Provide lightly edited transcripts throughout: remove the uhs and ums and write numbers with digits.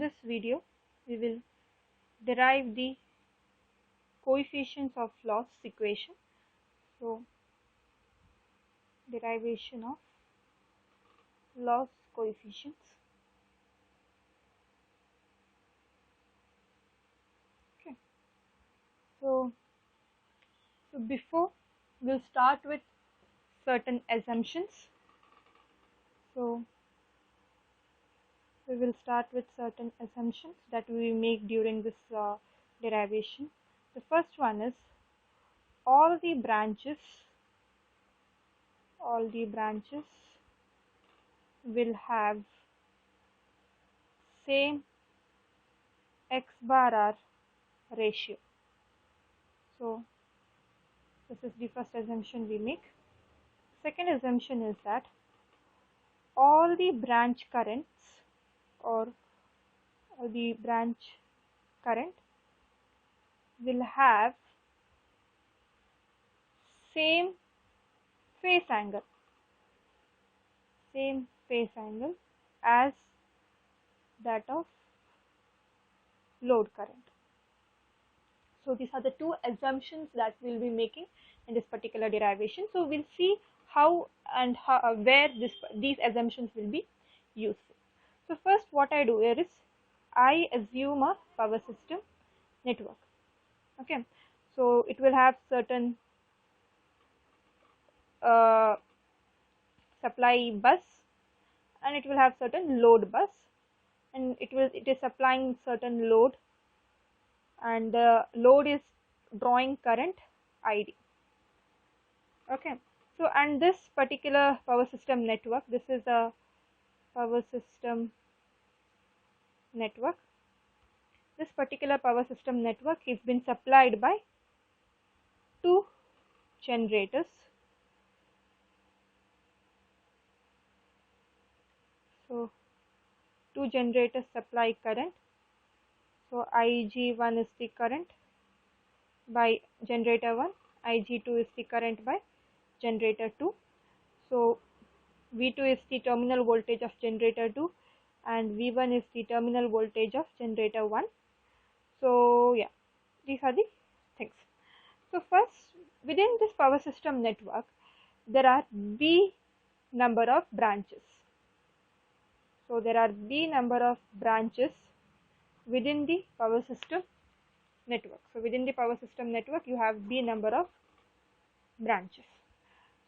this video, we will derive the coefficients of loss equation. So, derivation of loss coefficients. Okay. So before we'll start with certain assumptions. So we will start with certain assumptions that we make during this derivation. The first one is all the branches will have same x bar r ratio. So this is the first assumption we make. Second assumption is that all the branch currents or the branch current will have same phase angle as that of load current. So these are the two assumptions that we'll be making in this particular derivation. So we'll see how and where these assumptions will be useful. So first what I do here is I assume a power system network. Okay, so it will have certain supply bus and it will have certain load bus, and it is supplying certain load, and the load is drawing current ID. Okay, so and this particular power system network, this is a power system network. This particular power system network is been supplied by two generators. So two generators supply current. So Ig1 is the current by generator 1, Ig2 is the current by generator 2. So V2 is the terminal voltage of generator 2 and V1 is the terminal voltage of generator 1. So yeah, these are the things. So first, within this power system network, there are B number of branches. So there are B number of branches within the power system network. So within the power system network, you have B number of branches.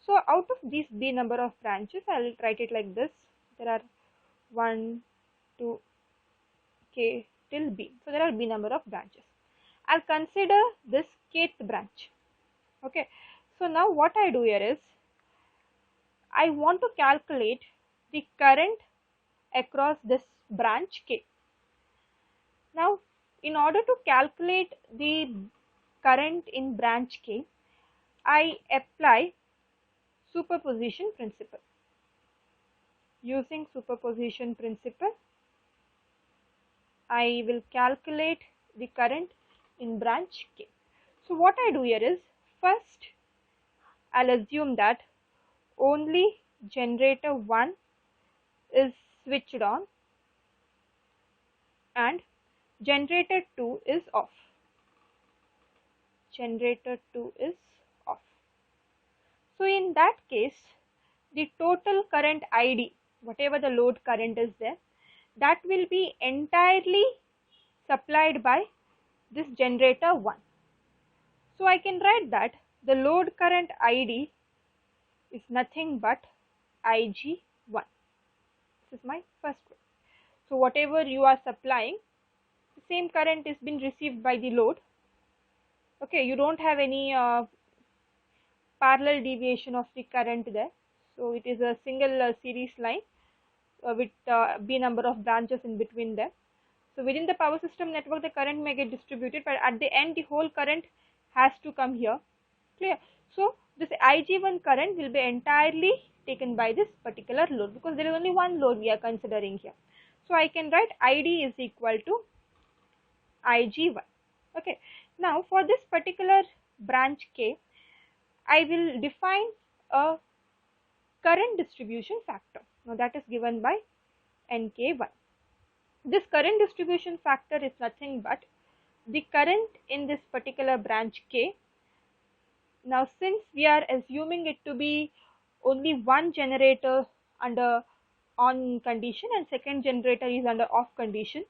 So out of these B number of branches, I will write it like this. There are 1, 2, k till B. So there are B number of branches. I'll consider this kth branch. Okay. So now what I do here is, I want to calculate the current across this branch K. Now, in order to calculate the current in branch K, I apply superposition principle. Using superposition principle, I will calculate the current in branch K. So what I do here is, first I'll assume that only generator 1 is switched on and generator 2 is off. Generator 2 is off. So in that case, the total current ID, whatever the load current is there, that will be entirely supplied by this generator 1. So I can write that the load current ID is nothing but Ig1. This is my first one. So whatever you are supplying, the same current is being received by the load. Okay, you don't have any parallel deviation of the current there. So it is a single series line with B number of branches in between them. So within the power system network, the current may get distributed, but at the end the whole current has to come here. Clear? So this Ig1 current will be entirely taken by this particular load, because there is only one load we are considering here. So I can write ID is equal to Ig1. Okay. Now for this particular branch K, I will define a current distribution factor. Now that is given by NK1. This current distribution factor is nothing but the current in this particular branch K. Now since we are assuming it to be only one generator under on condition and second generator is under off condition,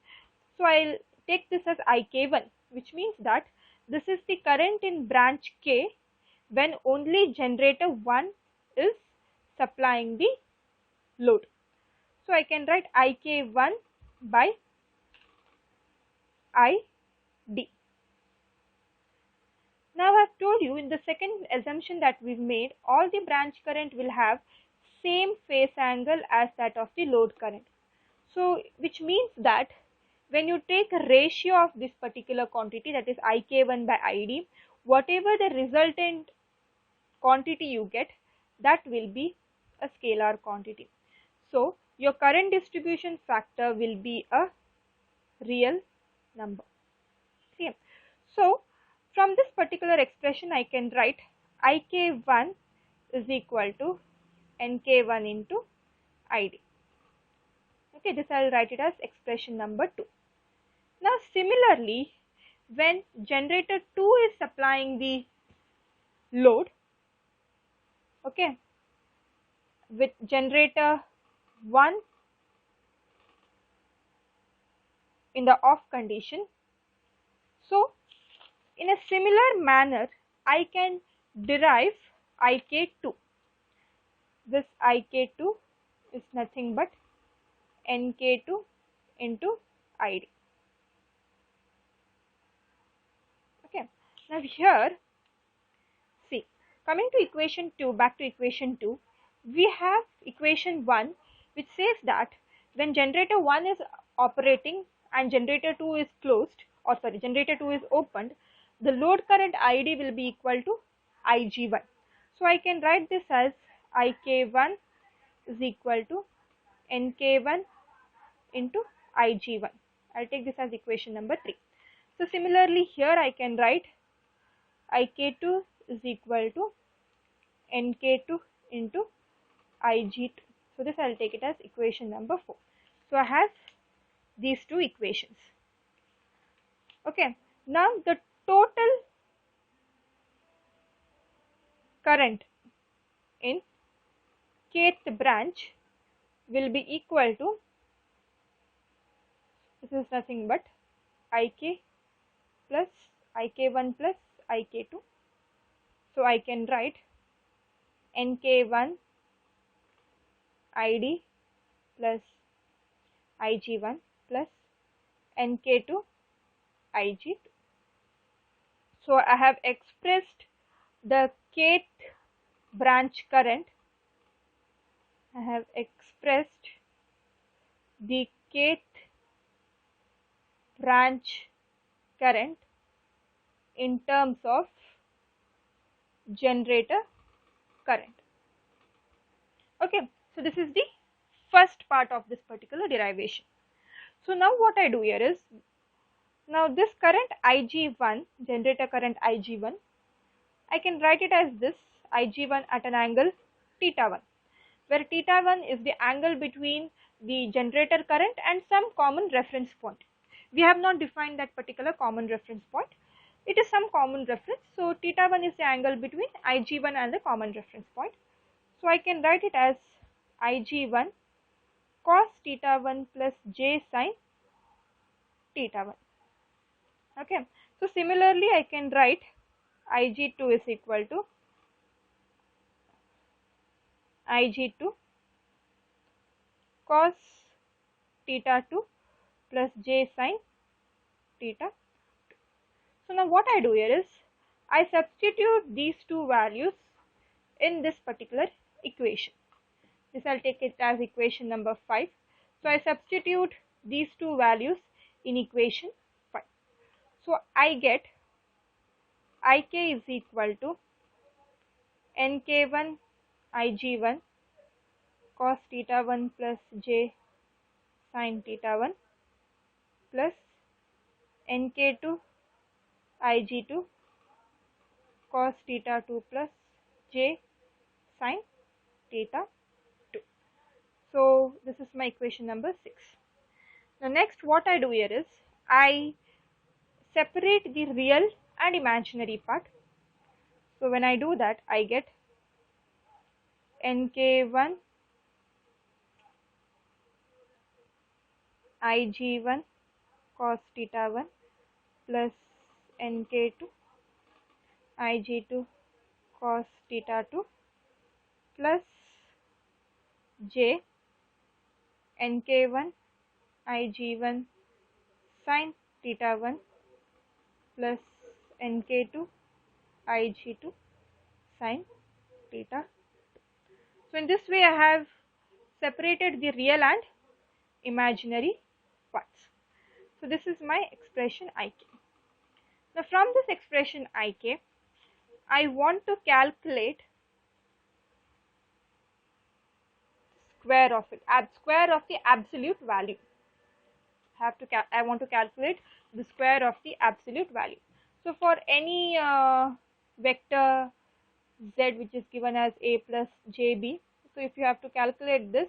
so I'll take this as IK1, which means that this is the current in branch K when only generator 1 is supplying the load. So I can write IK1 by ID. Now I have told you in the second assumption that we've made, all the branch current will have same phase angle as that of the load current. So which means that when you take a ratio of this particular quantity, that is IK1 by ID, whatever the resultant quantity you get, that will be a scalar quantity. So your current distribution factor will be a real number. Okay. So from this particular expression I can write IK1 is equal to NK1 into ID. Okay, this I will write it as expression number 2. Now similarly, when generator 2 is supplying the load, okay, with generator 1 in the off condition, so in a similar manner I can derive IK2. This IK2 is nothing but NK2 into ID. Okay, now here see, coming to equation 2, back to equation 2, we have equation 1 which says that when generator 1 is operating and generator 2 is closed, or sorry, generator 2 is opened, the load current ID will be equal to Ig1. So I can write this as IK1 is equal to NK1 into Ig1. I'll take this as equation number 3. So similarly here I can write IK2 is equal to NK2 into Ig2. So this I'll take it as equation number 4. So I have these two equations. Okay, now the total current in kth branch will be equal to, this is nothing but IK plus IK1 plus IK2. So I can write NK1 ID plus Ig1 plus NK2 Ig2. So I have expressed the kth branch current. I have expressed the kth branch current in terms of generator current. Okay, so this is the first part of this particular derivation. So now what I do here is, now this current Ig1, generator current Ig1, I can write it as this Ig1 at an angle theta 1, where theta 1 is the angle between the generator current and some common reference point. We have not defined that particular common reference point. It is some common reference. So theta 1 is the angle between Ig1 and the common reference point. So I can write it as Ig1 cos theta 1 plus j sin theta 1. Okay. So similarly I can write Ig2 is equal to Ig2 cos theta 2 plus j sin theta. So now what I do here is, I substitute these two values in this particular equation. This I'll take it as equation number 5. So I substitute these two values in equation 5. So I get IK is equal to NK1 Ig1 cos theta 1 plus j sin theta 1 plus NK2 Ig2 cos theta 2 plus j sin theta 2. So this is my equation number 6. Now next what I do here is I separate the real and imaginary part. So when I do that, I get nk1 ig1 cos theta 1 plus nk2 ig2 cos theta 2 plus j nk1 ig1 sin theta 1 plus nk2 ig2 sin theta. So in this way I have separated the real and imaginary parts. So this is my expression ik. Now from this expression ik, I want to calculate square of it, square of the absolute value. I want to calculate the square of the absolute value. So for any vector z which is given as a plus jb, so if you have to calculate this,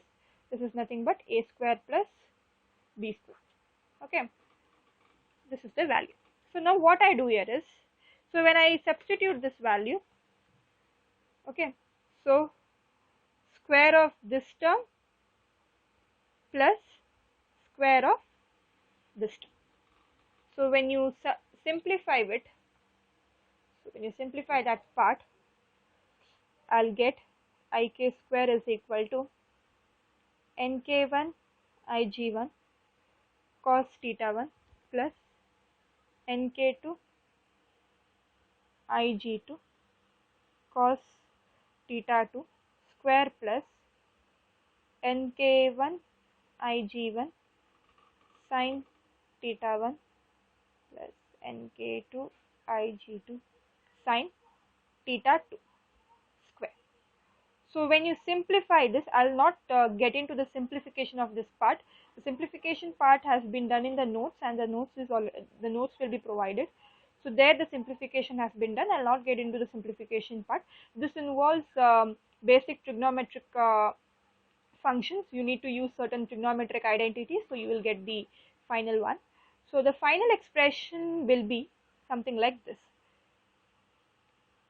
this is nothing but a square plus b square. Okay, this is the value. So now what I do here is, so when I substitute this value, okay, so square of this term plus square of this term. So when you simplify it, so when you simplify that part, I'll get ik square is equal to nk1 ig1 cos theta 1 plus nk2 ig2 cos theta 2 square plus nk1 ig1 sin theta 1 plus nk2 ig2 sin theta 2 square. So when you simplify this, I'll not get into the simplification of this part. The simplification part has been done in the notes, and the notes will be provided. So there the simplification has been done. I'll not get into the simplification part. This involves basic trigonometric functions. You need to use certain trigonometric identities, so you will get the final one. So the final expression will be something like this: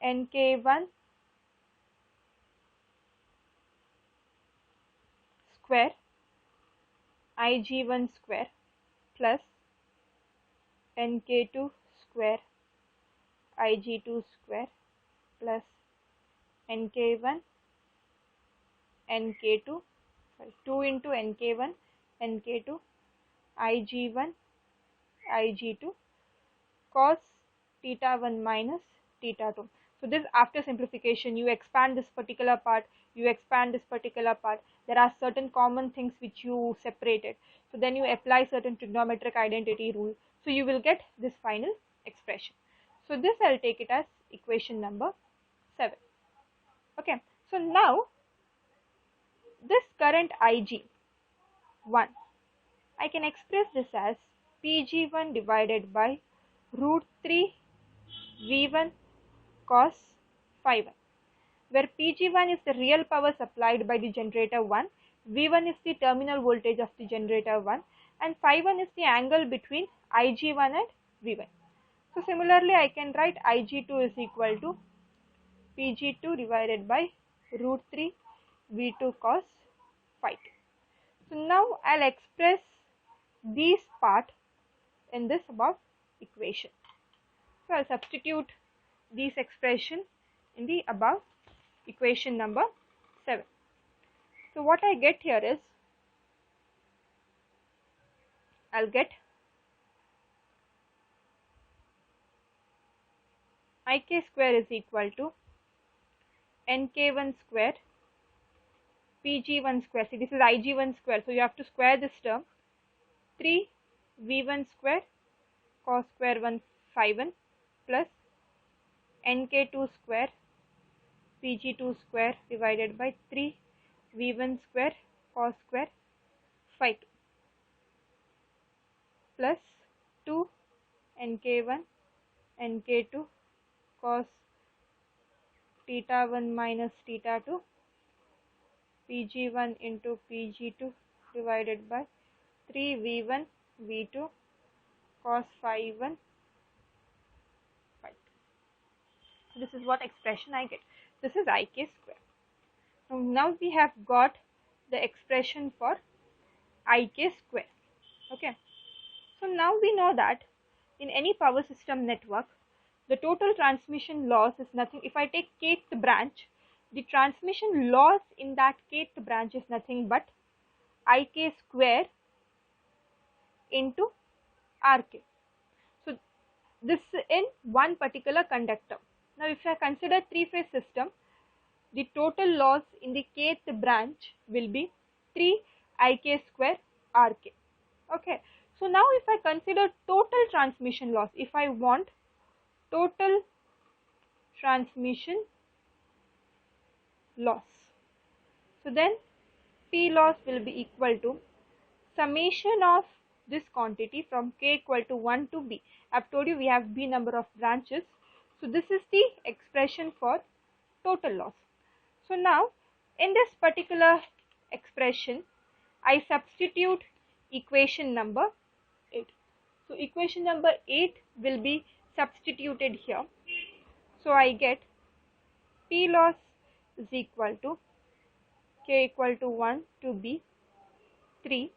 nk1 square ig1 square plus nk2 square ig2 square plus nk1 nk2 sorry 2 into nk1 nk2 ig1 ig2 cos theta 1 minus theta 2. So this after simplification, you expand this particular part, you expand this particular part. There are certain common things which you separated. So then you apply certain trigonometric identity rule. So you will get this final expression. So this I'll take it as equation number 7. Okay. So now this current IG1, I can express this as Pg1 divided by root 3 V1 cos phi 1, where Pg1 is the real power supplied by the generator 1, V1 is the terminal voltage of the generator 1, and phi 1 is the angle between Ig1 and V1. So similarly, I can write Ig2 is equal to Pg2 divided by root 3 V2 cos phi 2. So now I'll express these part in this above equation. So I'll substitute these expression in the above equation number 7. So what I get here is, I'll get ik square is equal to nk1 square pg1 square. See, this is ig1 square, so you have to square this term, 3 v1 square cos square 1 phi 1 plus nk2 square pg2 square divided by 3 v1 square cos square phi 2 plus 2 nk1 nk2 cos theta 1 minus theta 2 pg1 into pg2 divided by 3v1 v2 cos phi 1 phi 2. So this is what expression I get. This is ik square. Now we have got the expression for ik square. Okay. So now we know that in any power system network, the total transmission loss is nothing. If I take kth branch, the transmission loss in that kth branch is nothing but ik square into rk. So this in one particular conductor. Now if I consider three-phase system, the total loss in the kth branch will be 3 ik square rk. Okay. So now if I consider total transmission loss, if I want total transmission loss, so then P loss will be equal to summation of this quantity from k equal to 1 to b. I have told you we have b number of branches. So this is the expression for total loss. So now in this particular expression, I substitute equation number 8. So equation number 8 will be substituted here. So I get P loss is equal to k equal to 1 to b 3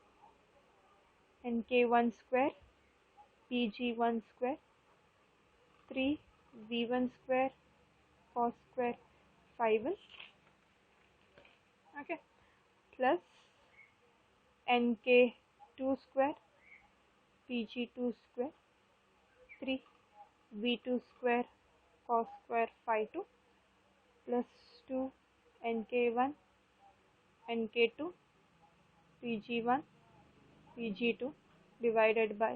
and k1 square pg1 square 3 v1 square cos square phi 1, okay, plus nk2 square pg2 square 3 v2 square cos square phi 2 plus 2 nk1 nk2 pg1 pg2 divided by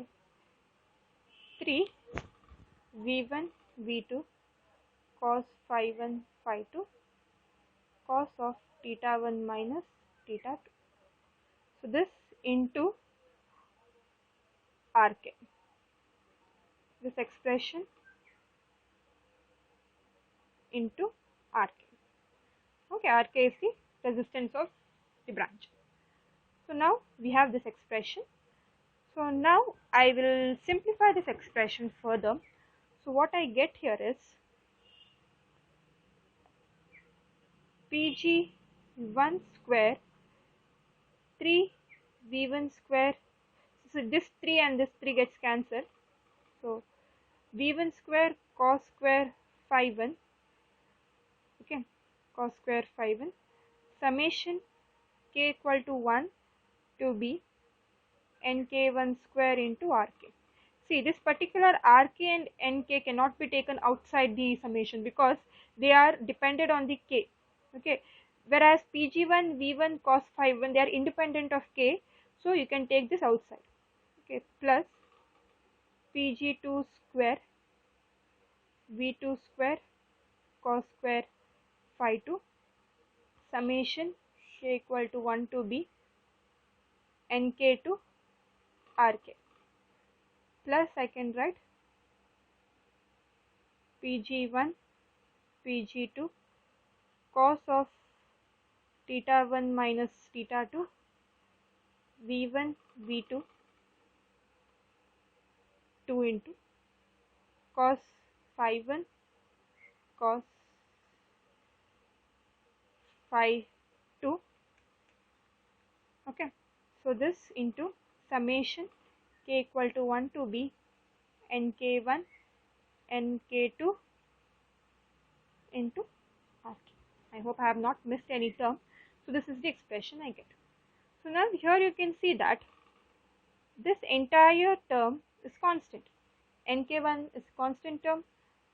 3 v1 v2 cos phi 1 phi 2 cos of theta 1 minus theta 2. So this into rk. This expression into rk. Okay, rk is the resistance of the branch. So now we have this expression. So now I will simplify this expression further. So what I get here is pg1 square 3 v1 square. So this 3 and this 3 gets cancelled. So v1 square cos square phi 1, okay, cos square phi 1 summation k equal to 1 to b nk1 square into rk. See, this particular rk and nk cannot be taken outside the summation because they are dependent on the k, okay, whereas pg1 v1 cos phi 1 they are independent of k, so you can take this outside, okay, plus pg2 square v2 square cos square phi 2 summation k equal to 1 to b nk to rk, plus I can write pg1 pg2 cos of theta 1 minus theta 2 v1 v2 2 into cos phi 1 cos phi 2, okay. So this into summation k equal to 1 to b nk1 nk2 into rk. I hope I have not missed any term. So this is the expression I get. So now here you can see that this entire term is constant. nk1 is constant term,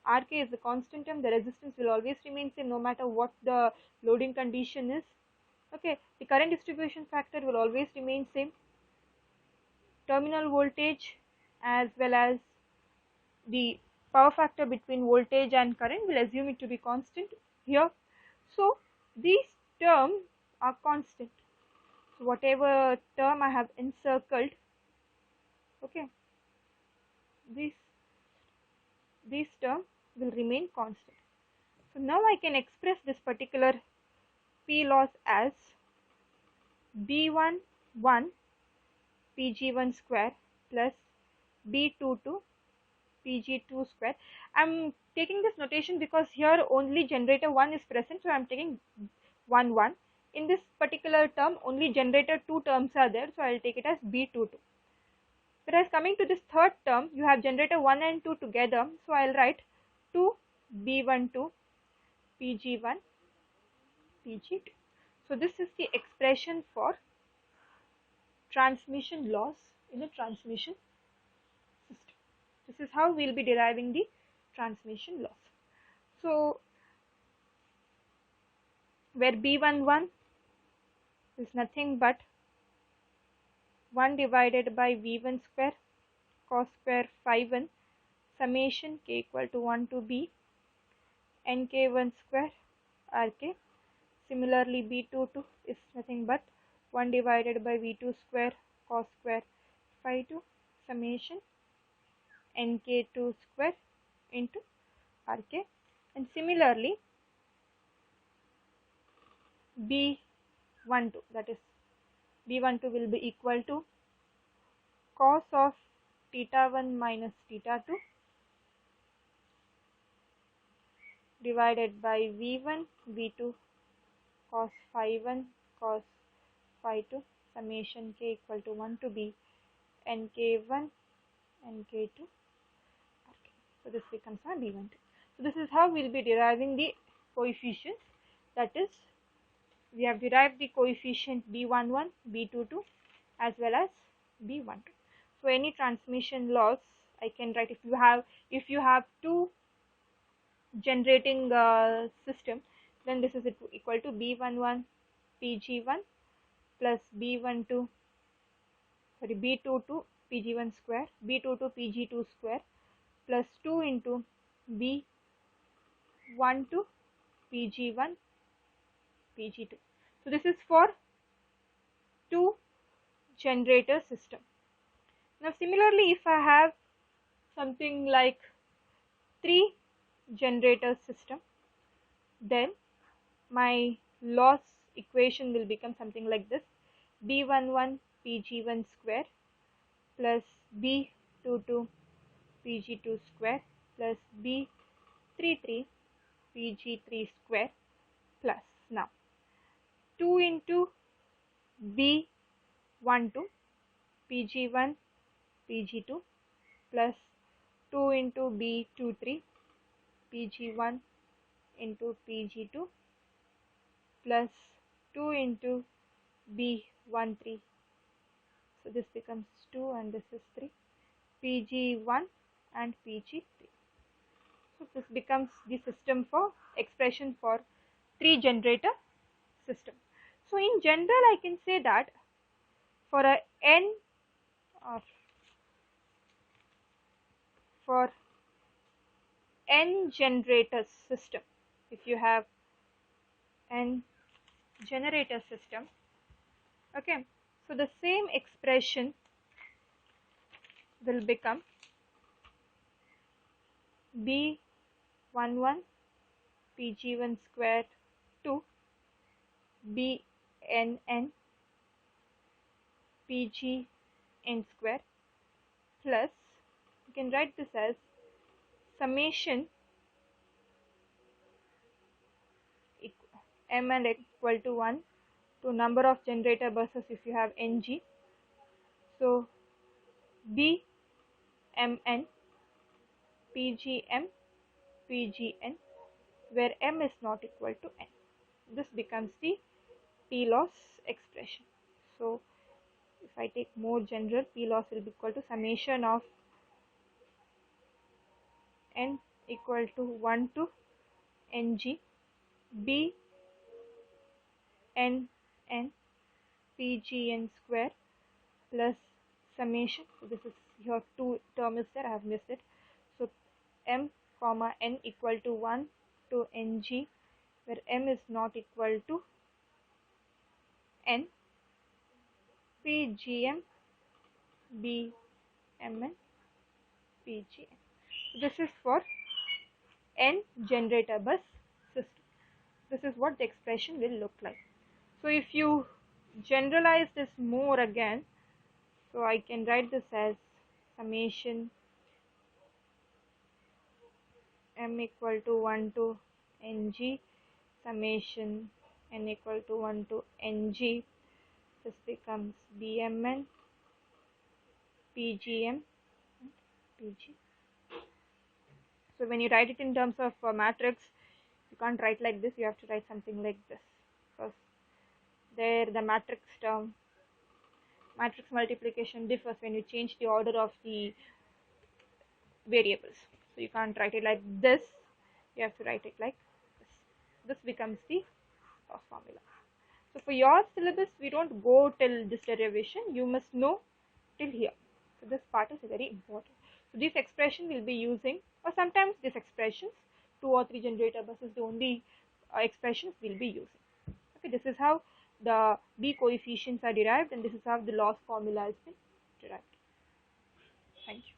rk is a constant term, the resistance will always remain same no matter what the loading condition is, okay. The current distribution factor will always remain same, terminal voltage as well as the power factor between voltage and current will assume it to be constant here. So these terms are constant. So whatever term I have encircled, okay, this term will remain constant. So now I can express this particular P loss as B11 Pg1 square plus B22 Pg2 square. I'm taking this notation because here only generator 1 is present, so I'm taking 1 1. In this particular term only generator 2 terms are there, so I'll take it as B22. Whereas coming to this third term, you have generator 1 and 2 together, so I'll write 2 B12 Pg1 Pg2. So this is the expression for transmission loss in a transmission system. This is how we'll be deriving the transmission loss. So where B11 is nothing but 1 divided by V1 square cos square phi 1 summation k equal to 1 to B nk1 square rk. Similarly B22 is nothing but 1 divided by V2 square cos square phi 2 summation nk2 square into rk. And similarly B12, that is B12 will be equal to cos of theta 1 minus theta 2 divided by V1 V2 cos phi 1 cos phi 2 summation k equal to 1 to B nk1 nk2 rk. So this becomes my B12. So this is how we will be deriving the coefficients, that is we have derived the coefficient B11, B22 as well as B12. So any transmission loss I can write, if you have two generating system, then this is equal to B11 Pg1 plus B12 B22 Pg1 square B22 Pg2 square plus 2 into B12 Pg1 Pg2. So this is for two generator system. Now similarly, if I have something like 3 generator system, then my loss equation will become something like this: B11 Pg1 square plus B22 Pg2 square plus B33 Pg3 square plus, now 2 into B12 Pg1 Pg2 plus 2 into B23 Pg1 into Pg2 plus 2 into B13. So this becomes 2 and this is 3 Pg1 and Pg3. So this becomes the system for expression for 3 generator system. So in general I can say that for a n or for n generator system, if you have n generator system, okay, so the same expression will become B11 Pg1 square to Bnn Pgn square plus, you can write this as summation mn equal to 1 to number of generator buses if you have ng. So Bmn Pgm Pgn, where m is not equal to n. This becomes the P loss expression. So if I take more general, P loss will be equal to summation of n equal to 1 to ng B n n Pgn square plus summation. So this is your two term is there, I have missed it. So m comma n equal to 1 to ng, where m is not equal to n Pgm Bmn Pgn. This is for n generator bus system. This is what the expression will look like. So if you generalize this more again, So I can write this as summation m equal to 1 to ng summation n equal to 1 to ng. This becomes bmn pgm pg. So when you write it in terms of matrix, you can't write like this, you have to write something like this, because there the matrix term, matrix multiplication differs when you change the order of the variables. So you can't write it like this, you have to write it like this. This becomes the formula. So for your syllabus, we don't go till this derivation, you must know till here. So this part is very important. So this expression will be using, or sometimes this expressions, 2 or 3 generator bus is the only expressions we'll be using. Okay, this is how the B coefficients are derived, and this is how the loss formula has been derived. Thank you.